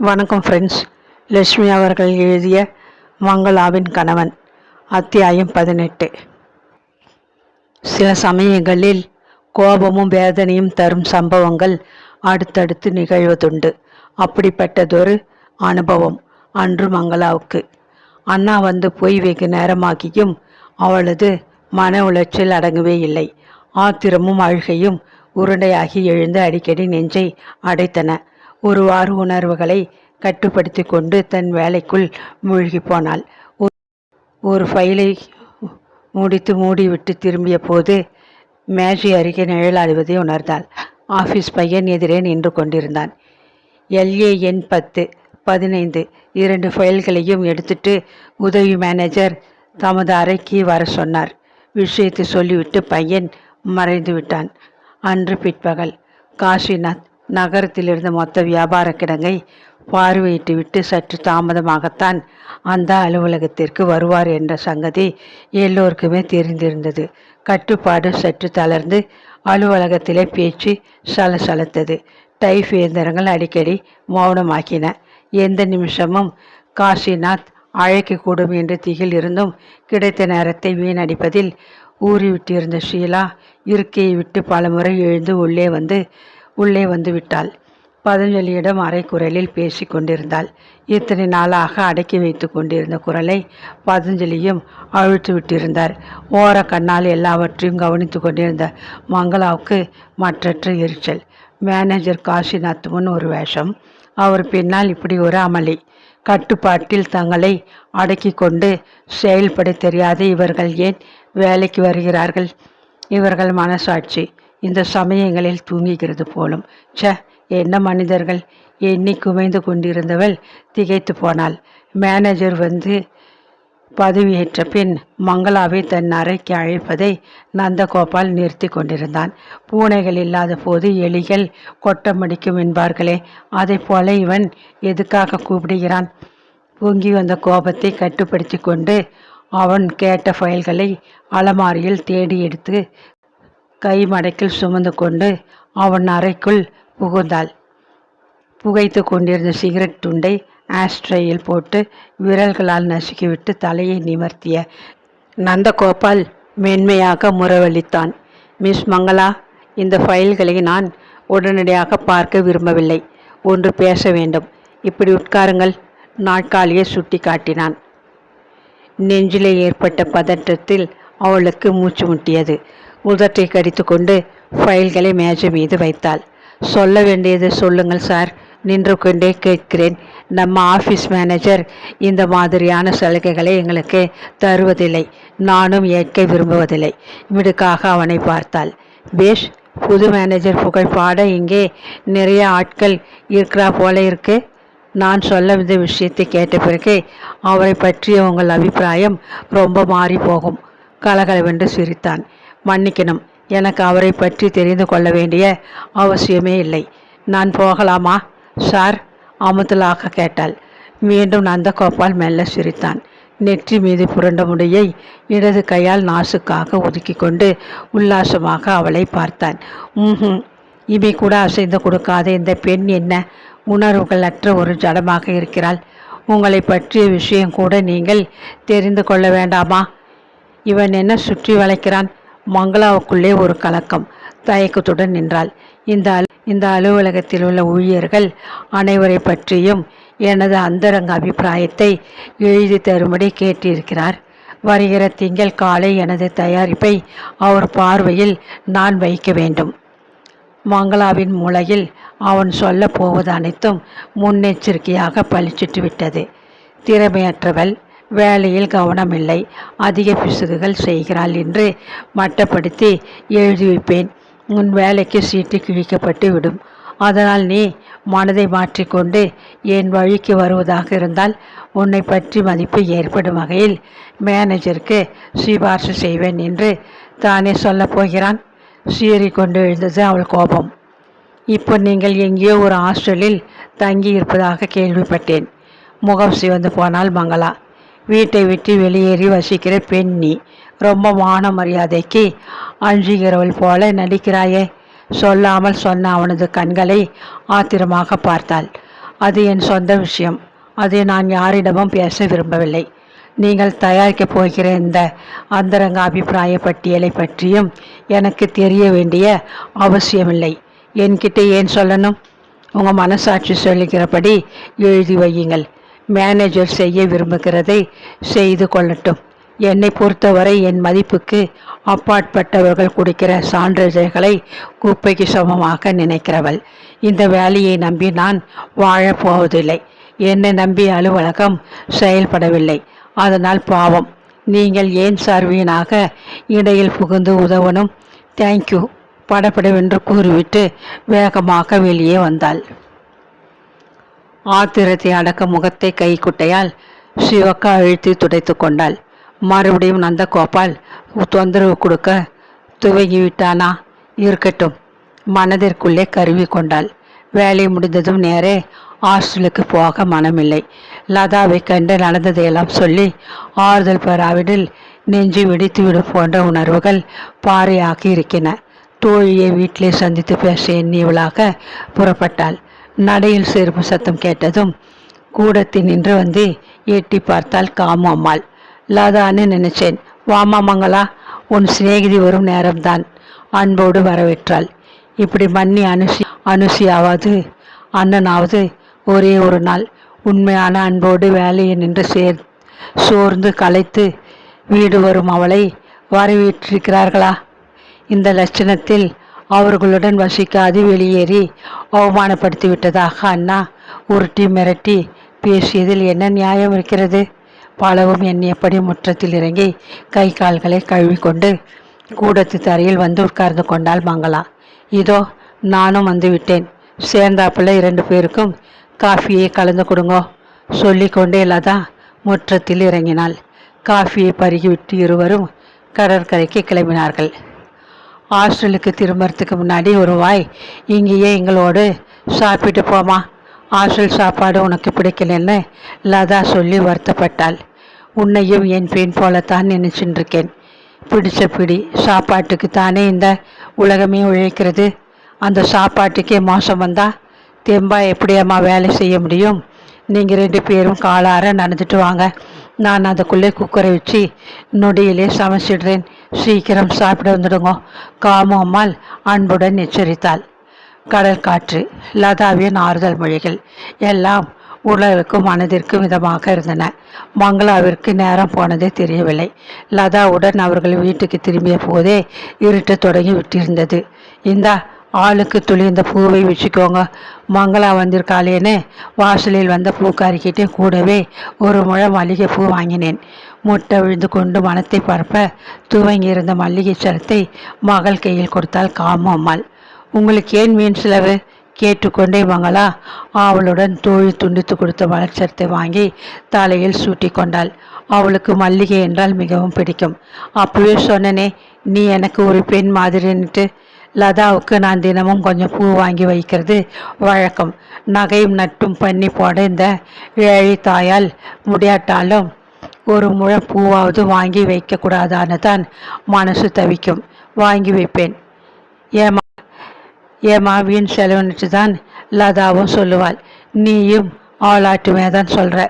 வணக்கம் ஃப்ரெண்ட்ஸ். லட்சுமி அவர்கள் எழுதிய மங்களாவின் கணவன், அத்தியாயம் 18. சில சமயங்களில் கோபமும் வேதனையும் தரும் சம்பவங்கள் அடுத்தடுத்து நிகழ்வதுண்டு. அப்படிப்பட்டதொரு அனுபவம் அன்று மங்களாவுக்கு. அண்ணா வந்து போய் வெகு நேரமாகியும் அவளது மன உளைச்சல் அடங்கவே இல்லை. ஆத்திரமும் அழுகையும் உருண்டையாகி எழுந்து அடிக்கடி நெஞ்சை அடைத்தன. ஒருவாறு உணர்வுகளை கட்டுப்படுத்தி கொண்டு தன் வேலைக்குள் மூழ்கி போனாள். ஒரு ஃபைலை மூடிவிட்டு திரும்பிய போது மேஜை அருகே நிழலாடுவதை உணர்ந்தாள். ஆஃபீஸ் பையன் எதிரே நின்று கொண்டிருந்தான். LAN 10, 15 2 ஃபைல்களையும் எடுத்துட்டு உதவி மேனேஜர் தமது அறைக்கு வர சொன்னார். விஷயத்தை சொல்லிவிட்டு பையன் மறைந்து விட்டான். அன்று பிற்பகல் காசிநாத் நகரத்திலிருந்து மொத்த வியாபார கிடங்கை பார்வையிட்டுவிட்டு சற்று தாமதமாகத்தான் அந்த அலுவலகத்திற்கு வருவார் என்ற சங்கதி எல்லோருக்குமே தெரிந்திருந்தது. கட்டுப்பாடு சற்று தளர்ந்து அலுவலகத்திலே பேச்சு சலசலத்தது. டைப் இயந்திரங்கள் அடிக்கடி மௌனமாக்கின. எந்த நிமிஷமும் காசிநாத் அழைக்கக்கூடும் என்று திகில் இருந்தும் கிடைத்த நேரத்தை வீணடிப்பதில் ஊறிவிட்டிருந்த ஷீலா இருக்கையை விட்டு பலமுறை எழுந்து உள்ளே வந்து விட்டாள். பதஞ்சலியிடம் அரைக்குரலில் பேசி கொண்டிருந்தாள். இத்தனை நாளாக அடக்கி வைத்து கொண்டிருந்த குரலை பதஞ்சலியும் அழுத்து விட்டிருந்தார். ஓர கண்ணால் எல்லாவற்றையும் கவனித்து கொண்டிருந்த மங்களாவுக்கு மற்றற்ற எரிச்சல். மேனேஜர் காசிநாத் முன் ஒரு வேஷம், அவர் பின்னால் இப்படி ஒரு அமளி. கட்டுப்பாட்டில் தங்களை அடக்கி கொண்டு செயல்பட தெரியாத இவர்கள் ஏன் வேலைக்கு வருகிறார்கள்? இவர்கள் மனசாட்சி இந்த சமயங்களில் தூங்குகிறது போலும். என்ன மனிதர்கள்! எண்ணி குமைந்து கொண்டிருந்தவள் திகைத்து போனாள். மேனேஜர் வந்து பதவியேற்ற பின் மங்களாவை தன் அறைக்கு அழைப்பதை நந்தகோபால் நிறுத்தி கொண்டிருந்தான். பூனைகள் இல்லாத போது எலிகள் கொட்டமடிக்கும் என்பார்களே, அதை போல இவன் எதுக்காக கூப்பிடுகிறான்? பொங்கி வந்த கோபத்தை கட்டுப்படுத்தி கொண்டு அவன் கேட்ட ஃபைல்களை அலமாரியில் தேடி எடுத்து கை மடக்கில் சுமந்து கொண்டு அவன் அறைக்குள் புகுந்தாள். புகைத்து கொண்டிருந்த சிகரெட் துண்டை ஆஸ்ட்ரேயில் போட்டு விரல்களால் நசுக்கிவிட்டு தலையை நிமர்த்திய நந்தகோபால் மென்மையாக முறவளித்தான். மிஸ் மங்களா, இந்த ஃபைல்களை நான் உடனடியாக பார்க்க விரும்பவில்லை. ஒன்று பேச வேண்டும். இப்படி உட்காருங்கள். நாட்காலியை சுட்டி காட்டினான். நெஞ்சிலே ஏற்பட்ட பதற்றத்தில் அவளுக்கு மூச்சு முட்டியது. உதட்டை கடித்து கொண்டு ஃபைல்களை மேஜை மீது வைத்தாள். சொல்ல வேண்டியது சொல்லுங்கள் சார். நின்று கொண்டே கேட்கிறேன். நம்ம ஆஃபீஸ் மேனேஜர் இந்த மாதிரியான சலுகைகளை எங்களுக்கு தருவதில்லை. நானும் ஏற்க விரும்புவதில்லை. மிடுக்காக அவனை பார்த்தாள். பேஷ், புது மேனேஜர் புகழ் பாட இங்கே நிறைய ஆட்கள் இருக்கிறா போல இருக்கு. நான் சொல்ல இந்த விஷயத்தை கேட்ட பிறகு அவரை பற்றிய உங்கள் அபிப்பிராயம் ரொம்ப மாறி போகும். கலகலவென்று சிரித்தான். மன்னிக்கணும், எனக்கு அவரை பற்றி தெரிந்து கொள்ள வேண்டிய அவசியமே இல்லை. நான் போகலாமா சார்? அமுதலாக கேட்டாள். மீண்டும் நந்தகோபால் மெல்ல சிரித்தான். நெற்றி மீது புரண்ட முடியை இடது கையால் நாசுக்காக ஒதுக்கி கொண்டு உல்லாசமாக அவளை பார்த்தான். இமை கூட அசைந்து கொடுக்காத இந்த பெண் என்ன உணர்வுகள் அற்ற ஒரு ஜடமாக இருக்கிறாள். உங்களை பற்றிய விஷயம் கூட நீங்கள் தெரிந்து கொள்ள வேண்டாமா? இவன் என்ன சுற்றி வளைக்கிறான்? மங்களாவுக்குள்ளே ஒரு கலக்கம். தயக்கத்துடன் நின்றாள். இந்த அலுவலகத்தில் உள்ள ஊழியர்கள் அனைவரை பற்றியும் எனது அந்தரங்க அபிப்பிராயத்தை எழுதி தரும்படி கேட்டிருக்கிறார். வருகிற திங்கள் காலை எனது தயாரிப்பை அவர் பார்வையில் நான் வைக்க வேண்டும். மங்களாவின் மூளையில் அவன் சொல்ல போவது அனைத்தும் முன்னெச்சரிக்கையாக பளிச்சிட்டு விட்டது. திறமையற்றவள், வேலையில் கவனமில்லை, அதிக பிசுகுகள் செய்கிறாள் என்று மட்டப்படுத்தி எழுதி வைப்பேன். உன் வேலைக்கு சீட்டு கிழிக்கப்பட்டு விடும். அதனால் நீ மனதை மாற்றிக்கொண்டு என் வழிக்கு வருவதாக இருந்தால் உன்னை பற்றி மதிப்பு ஏற்படும் வகையில் மேனேஜருக்கு சிபார்சு செய்வேன் என்று தானே சொல்லப் போகிறான். சீறிக்கொண்டு எழுந்தது அவள் கோபம். இப்போ நீங்கள் எங்கேயோ ஒரு ஹாஸ்டலில் தங்கி இருப்பதாக கேள்விப்பட்டேன். முகம் சிவந்து போனால் மங்களா. வீட்டை விட்டு வெளியேறி வசிக்கிற பெண் நீ. ரொம்ப மான மரியாதைக்கு அஞ்சுகிறவள் போல நடிக்கிறாயே. சொல்லாமல் சொன்ன அவனது கண்களை ஆத்திரமாக பார்த்தாள். அது என் சொந்த விஷயம். அதை நான் யாரிடமும் பேச விரும்பவில்லை. நீங்கள் தயாரிக்கப் போகிற இந்த அந்தரங்க அபிப்பிராய பட்டியலை பற்றியும் எனக்கு தெரிய வேண்டிய அவசியமில்லை. என்கிட்ட ஏன் சொல்லணும்? உங்கள் மனசாட்சி சொல்லுகிறபடி எழுதி வையுங்கள். மேனேஜர் செய்ய விரும்புகிறதை செய்து கொள்ளட்டும். என்னை பொறுத்தவரை என் மதிப்புக்கு அப்பாற்பட்டவர்கள் கொடுக்கிற சான்றிதழ்களை குப்பைக்கு சமமாக நினைக்கிறவள். இந்த வேலையை நம்பி நான் வாழப்போவதில்லை. என்னை நம்பி அலுவலகம் செயல்படவில்லை. அதனால் பாவம், நீங்கள் ஏன் சார் வீணாக இடையில் புகுந்து உதவணும்? தேங்க்யூ, படப்படவென்று கூறிவிட்டு வேகமாக வெளியே வந்தாள். ஆத்திரத்தை அடக்க முகத்தை கைக்குட்டையால் சிவக்க அழுத்தி துடைத்து கொண்டாள். மறுபடியும் நந்தகோபால் தொந்தரவு கொடுக்க துவங்கிவிட்டானா? இருக்கட்டும், மனதிற்குள்ளே கருவி கொண்டாள். வேலை முடிந்ததும் நேரே ஹாஸ்டலுக்கு போக மனமில்லை. லதாவை கண்டு நடந்ததையெல்லாம் சொல்லி ஆறுதல் பெறாவிடில் நெஞ்சு வெடித்துவிடும் போன்ற உணர்வுகள் பாறையாகி இருக்கின. தோழியை வீட்டிலே சந்தித்து பேச எண்ணியவளாக புறப்பட்டாள். நடையில் செருப்பு சத்தம் கேட்டதும் கூடத்தில் நின்று வந்து எட்டி பார்த்தாள் காமு அம்மாள். லதான்னு நினைச்சேன். வாமா மங்களா, உன் சிநேகிதி வரும் நேரம்தான். அன்போடு வரவேற்றாள். இப்படி மன்னி அனுசியாவது அண்ணனாவது ஒரே ஒரு நாள் உண்மையான அன்போடு வேலையை நின்று சோர்ந்து களைத்து வீடு வரும் அவளை வரவேற்றிருக்கிறார்களா? இந்த லட்சணத்தில் அவர்களுடன் வசிக்காது வெளியேறி அவமானப்படுத்தி விட்டதாக அண்ணா உருட்டி மிரட்டி பேசியதில் என்ன நியாயம் இருக்கிறது? பலவும் எண்ணியபடி முற்றத்தில் இறங்கி கை கால்களை கழுவிக்கொண்டு கூடத்து தரையில் வந்து உட்கார்ந்து கொண்டாள் மங்களா. இதோ நானும் வந்து விட்டேன். சேர்ந்தாப்புல 2 பேருக்கும் காஃபியை கலந்து கொடுங்கோ சொல்லிக்கொண்டே லதா முற்றத்தில் இறங்கினாள். காஃபியை பருகிவிட்டு இருவரும் கடற்கரைக்கு கிளம்பினார்கள். ஹாஸ்டலுக்கு திரும்புறதுக்கு முன்னாடி ஒரு வாய் இங்கேயே எங்களோடு சாப்பிட்டு போமா. ஹாஸ்டல் சாப்பாடு உனக்கு பிடிக்கலன்னு லதா சொல்லி வருத்தப்பட்டாள். உன்னையும் என் பெண் போலத்தான் நினைச்சுருக்கேன். பிடிச்ச பிடி சாப்பாட்டுக்கு தானே இந்த உலகமே உழைக்கிறது. அந்த சாப்பாட்டுக்கே மோசம் வந்தா தெம்பா எப்படியம்மா வேலை செய்ய முடியும்? நீங்கள் 2 பேரும் காலார நடந்துட்டு வாங்க. நான் அதுக்குள்ளே குக்கரை வச்சு நொடியிலே சமைச்சிடுறேன். சீக்கிரம் சாப்பிட வந்துடுங்க, காமு அம்மாள் அன்புடன் எச்சரித்தாள். கடல் காற்று, லதாவின் ஆறுதல் மொழிகள் எல்லாம் உடலுக்கும் மனதிற்கும் விதமாக இருந்தன. மங்களாவிற்கு நேரம் போனதே தெரியவில்லை. லதாவுடன் அவர்கள் வீட்டுக்கு திரும்பிய போதே இருட்ட தொடங்கி விட்டிருந்தது. இந்தா ஆளுக்கு துளி இந்த பூவை வச்சுக்கோங்க, மங்களா வந்திருக்காளேன்னு வாசலில் வந்த பூக்காரிக்கிட்டே கூடவே ஒரு முழம் மல்லிகை பூ வாங்கினேன். முட்டை விழுந்து கொண்டு மனத்தை பரப்ப துவங்கியிருந்த மல்லிகை சரத்தை மகள் கையில் கொடுத்தாள் காமு அம்மாள். உங்களுக்கு ஏன் மீன் செலவு? கேட்டுக்கொண்டே மங்களா அவளுடன் தோழி துண்டித்து கொடுத்த மலர்ச்சரத்தை வாங்கி தலையில் சூட்டி கொண்டாள். அவளுக்கு மல்லிகை என்றால் மிகவும் பிடிக்கும். அப்பவே சொன்னனே, நீ எனக்கு ஒரு பெண் மாதிரின்ட்டு. லதாவுக்கு நான் தினமும் கொஞ்சம் பூ வாங்கி வைக்கிறது வழக்கம். நகையும் நட்டும் பண்ணி போட இந்த ஏழை தாயால் முடியாட்டாலும் ஒரு முழம் பூவாவது வாங்கி வைக்கக்கூடாதான்னு தான் மனசு தவிக்கும். வாங்கி வைப்பேன். ஏமா வீண் செலவுன்னுட்டு தான் லதாவும் சொல்லுவாள். நீயும் ஆளாட்டுமே தான் சொல்கிற.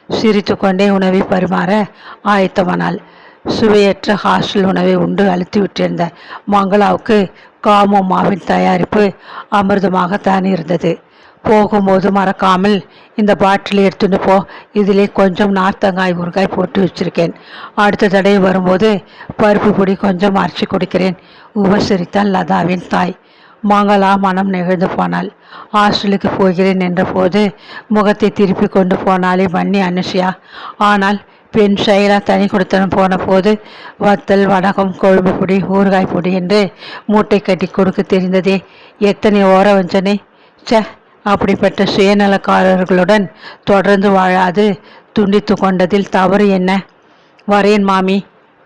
சிரித்து கொண்டே உணவை பரிமாற ஆயத்தமானாள். சுவையற்ற ஹாஸ்டல் உணவை உண்டு அழுத்தி விட்டிருந்த மங்களாவுக்கு காமு அம்மாவின் தயாரிப்பு அமிர்தமாகத்தான் இருந்தது. போகும்போது மறக்காமல் இந்த பாட்டில் எடுத்துட்டு போ, இதிலே கொஞ்சம் நார்த்தங்காய் ஊறுகாய் போட்டு வச்சிருக்கேன். அடுத்த தடவை வரும்போது பருப்பு பொடி கொஞ்சம் அரைச்சி கொடுக்கிறேன், உபசரித்தாள் லதாவின் தாய். மங்களா மனம் நெகிழ்ந்து போனாள். ஹாஸ்டலுக்கு போகிறேன் என்ற போது முகத்தை திருப்பி கொண்டு போனாலே மன்னி அனுஷியா. ஆனால் பெண் செயலா தனி கொடுத்தனம் போன போது வத்தல், வடகம், கொழும்பு பொடி, ஊறுகாய் பொடி என்று மூட்டை கட்டி கொடுக்க தெரிந்ததே. எத்தனை ஓர வஞ்சனை! சே, அப்படிப்பட்ட சுயநலக்காரர்களுடன் தொடர்ந்து வாழாது துண்டித்து கொண்டதில் தவறு என்ன? வரேன் மாமி,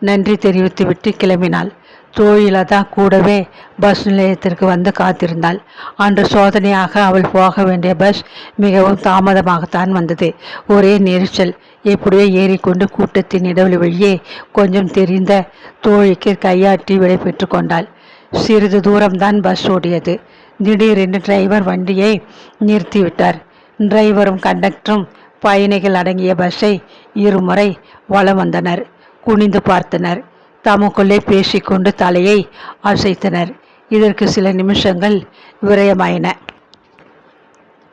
நன்றி தெரிவித்துவிட்டு கிளம்பினாள். தோழிலதா கூடவே பஸ் நிலையத்திற்கு வந்து காத்திருந்தாள். அன்று சோதனையாக அவள் போக வேண்டிய பஸ் மிகவும் தாமதமாகத்தான் வந்தது. ஒரே நெரிசல். எப்படியோ ஏறிக்கொண்டு கூட்டத்தின் இடைவெளி வழியே கொஞ்சம் தெரிந்த தோழிக்கு கையாட்டி விடை பெற்று கொண்டாள். சிறிது தூரம்தான் பஸ் ஓடியது. திடீரென்று டிரைவர் வண்டியை நிறுத்திவிட்டார். டிரைவரும் கண்டக்டரும் பயணிகள் அடங்கிய பஸ்ஸை இருமுறை வலம் வந்தனர். குனிந்து பார்த்தனர். தமக்குள்ளே பேசிக்கொண்டு தலையை அசைத்தனர். இதற்கு சில நிமிஷங்கள் விரயமாயின.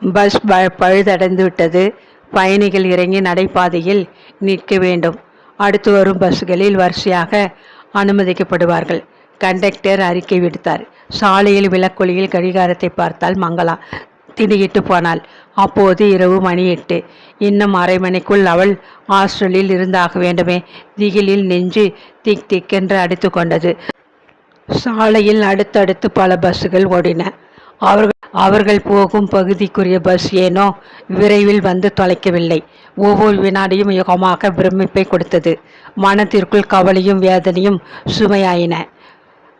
பஸ் பழுதடைந்து விட்டது. பயணிகள் இறங்கி நடைபாதையில் நிற்க வேண்டும். அடுத்து வரும் பஸ்களில் வரிசையாக அனுமதிக்கப்படுவார்கள். கண்டக்டர் அறிக்கை விடுத்தார். சாலையில் விளக்கொலியில் கடிகாரத்தை பார்த்தால் மங்களா திடுகிட்டு போனாள். அப்போது இரவு மணி 8. இன்னும் அரை மணிக்குள் அவள் ஹாஸ்டலில் இருந்தாக வேண்டுமே. திகிலில் நெஞ்சு திக் திக்கென்று அடித்து கொண்டது. சாலையில் அடுத்தடுத்து பல பஸ்ஸுகள் ஓடின. அவர்கள் போகும் பகுதிக்குரிய பஸ் ஏனோ விரைவில் வந்து தொலைக்கவில்லை. ஒவ்வொரு வினாடியும் யுகமாக பிரமிப்பை கொடுத்தது. மனத்திற்குள் கவலையும் வேதனையும் சுமையாயின.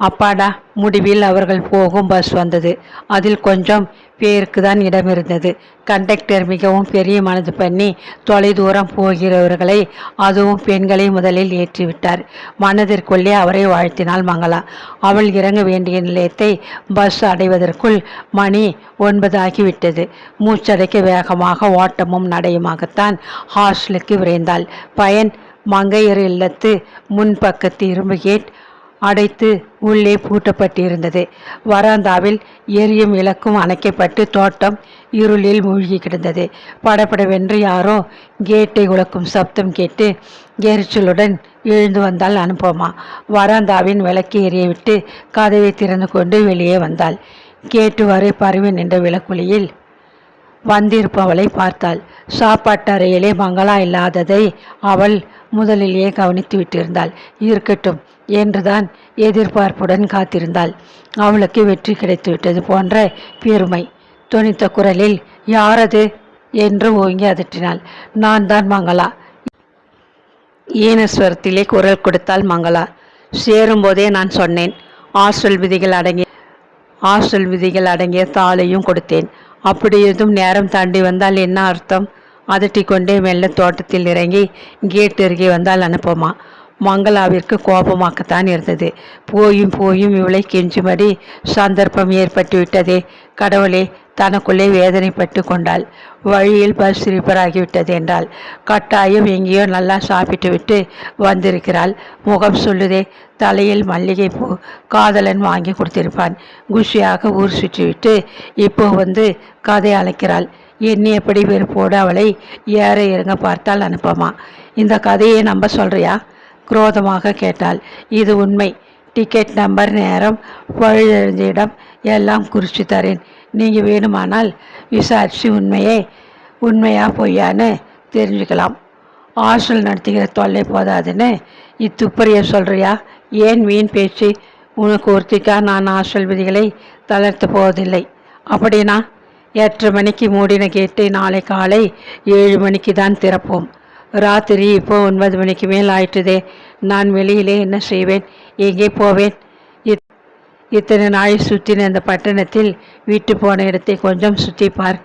அப்பாடா, முடிவில் அவர்கள் போகும் பஸ் வந்தது. அதில் கொஞ்சம் பேருக்கு தான் இடம் இருந்தது. கண்டக்டர் மிகவும் பெரிய மனது பண்ணி தொலைதூரம் போகிறவர்களை, அதுவும் பெண்களை முதலில் ஏற்றிவிட்டார். மனதிற்குள்ளே அவரை வாழ்த்தினாள் மங்களா. அவள் இறங்க வேண்டிய நிலையத்தை பஸ் அடைவதற்குள் மணி 9 ஆகிவிட்டது. மூச்சடைக்க வேகமாக ஓட்டமும் நடையுமாகத்தான் ஹாஸ்டலுக்கு விரைந்தாள். பயன் மங்கையர் இல்லத்து முன்பக்கத்து இரும்பு கேட் அடைத்து உள்ளே பூட்டப்பட்டிருந்தது. வராந்தாவில் எரியும் விளக்கும் அணைக்கப்பட்டு தோட்டம் இருளில் மூழ்கி கிடந்தது. படப்படவென்று யாரோ கேட்டை உழக்கும் சப்தம் கேட்டு எரிச்சலுடன் எழுந்து வந்தாள் அனுபமா. வராந்தாவின் விளக்கை எரியவிட்டு கதவை திறந்து கொண்டு வெளியே வந்தாள். கேட்டு வரை பரவி நின்ற விளக்குலியில் வந்திருப்பவளை பார்த்தாள். சாப்பாட்டு அறையிலே மங்களா இல்லாததை அவள் முதலிலேயே கவனித்து விட்டிருந்தாள். இருக்கட்டும் என்றுதான் எதிர்பார்ப்புடன் காத்திருந்தாள். அவளுக்கு வெற்றி கிடைத்துவிட்டது போன்ற பெருமை. தொனித்த குரலில், யாரது என்று ஓங்கி அதட்டினாள். நான் தான் மங்களா. ஈனஸ்வரத்திலே குரல் கொடுத்தாள் மங்களா. சேரும்போதே நான் சொன்னேன். ஹாஸ்டல் விதிகள் அடங்கிய தாளையும் கொடுத்தேன். அப்படி எதுவும் நேரம் தாண்டி வந்தால் என்ன அர்த்தம்? அதட்டிக்கொண்டே மெல்ல தோட்டத்தில் இறங்கி கேட் அருகே வந்தால் அனுப்பமா. மங்களாவிற்கு கோபமாகத்தான் இருந்தது. போயும் இவளை கெஞ்சும்படி சந்தர்ப்பம் ஏற்பட்டு விட்டதே. கடவுளே, தனக்குள்ளே வேதனைப்பட்டு கொண்டாள். வழியில் பஸ் ரிப்பேர் ஆகிவிட்டது என்றாள். கட்டாயம் எங்கேயோ நல்லா சாப்பிட்டு விட்டு வந்திருக்கிறாள். முகம் சொல்லுதே. தலையில் மல்லிகை பூ காதலன் வாங்கி கொடுத்திருப்பான். குஷியாக ஊர் சுற்றிவிட்டு இப்போ வந்து கதை அழைக்கிறாள். எண்ணியபடி வெறுப்போடு அவளை ஏற இறங்க பார்த்தால் அனுப்பமா. இந்த கதையை நம்ப சொல்றியா? குரோதமாக கேட்டாள். இது உண்மை. டிக்கெட் நம்பர், நேரம், பழுதடைந்த இடம் எல்லாம் குறித்து தரேன். நீங்கள் வேணுமானால் விசாரித்து உண்மையா பொய்யான்னு தெரிஞ்சுக்கலாம். ஹாஸ்டல் நடத்துகிற தொல்லை போதாதுன்னு இத்துப்பறிய சொல்கிறியா? ஏன் வீண் பேச்சு? உனக்கு ஒருத்திக்கா நான் ஹாஸ்டல் விதிகளை தளர்த்த போவதில்லை. அப்படின்னா 8:30 மணிக்கு மூடின கேட்டு நாளை காலை 7 மணிக்கு தான் திறப்போம். ராத்திரி இப்போ 9 மணிக்கு மேல் ஆயிட்டுதே. நான் வெளியிலே என்ன செய்வேன்? எங்கே போவேன்? இத்தனை நாள் சுற்றின இந்த பட்டணத்தில் விட்டு போன இடத்தை கொஞ்சம் சுற்றிப்பார்.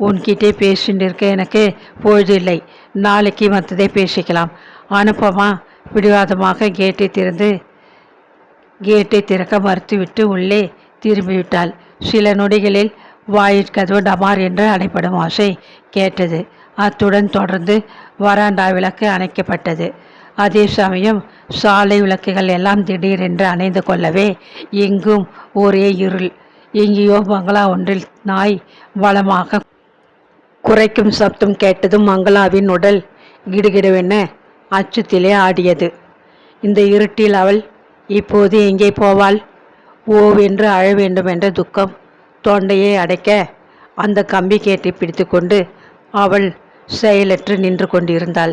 உன்கிட்டே பேசிட்டு இருக்க எனக்கு பொழுது இல்லை. நாளைக்கு மற்றதை பேசிக்கலாம். அனுப்பமா பிடிவாதமாக கேட்டை திறக்க மறுத்துவிட்டு உள்ளே திரும்பிவிட்டாள். சில நொடிகளில் வாயிற்கதவு டமார் என்று அடைப்படும் ஓசை கேட்டது. அத்துடன் தொடர்ந்து வராண்டா விளக்கு அணைக்கப்பட்டது. அதே சமயம் சாலை விளக்குகள் எல்லாம் திடீரென்று அணைந்து கொள்ளவே எங்கும் ஒரே இருள். எங்கேயோ பங்களா ஒன்றில் நாய் வளமாக குறைக்கும் சப்தம் கேட்டதும் மங்களாவின் உடல் கிடுகிடுவென அச்சத்திலே ஆடியது. இந்த இருட்டில் அவள் இப்போது எங்கே போவாள்? ஓவென்று அழ வேண்டும் என்ற துக்கம் தொண்டையை அடைக்க அந்த கம்பி கேட்டை பிடித்து கொண்டு அவள் செயலற்று நின்று கொண்டிருந்தாள்.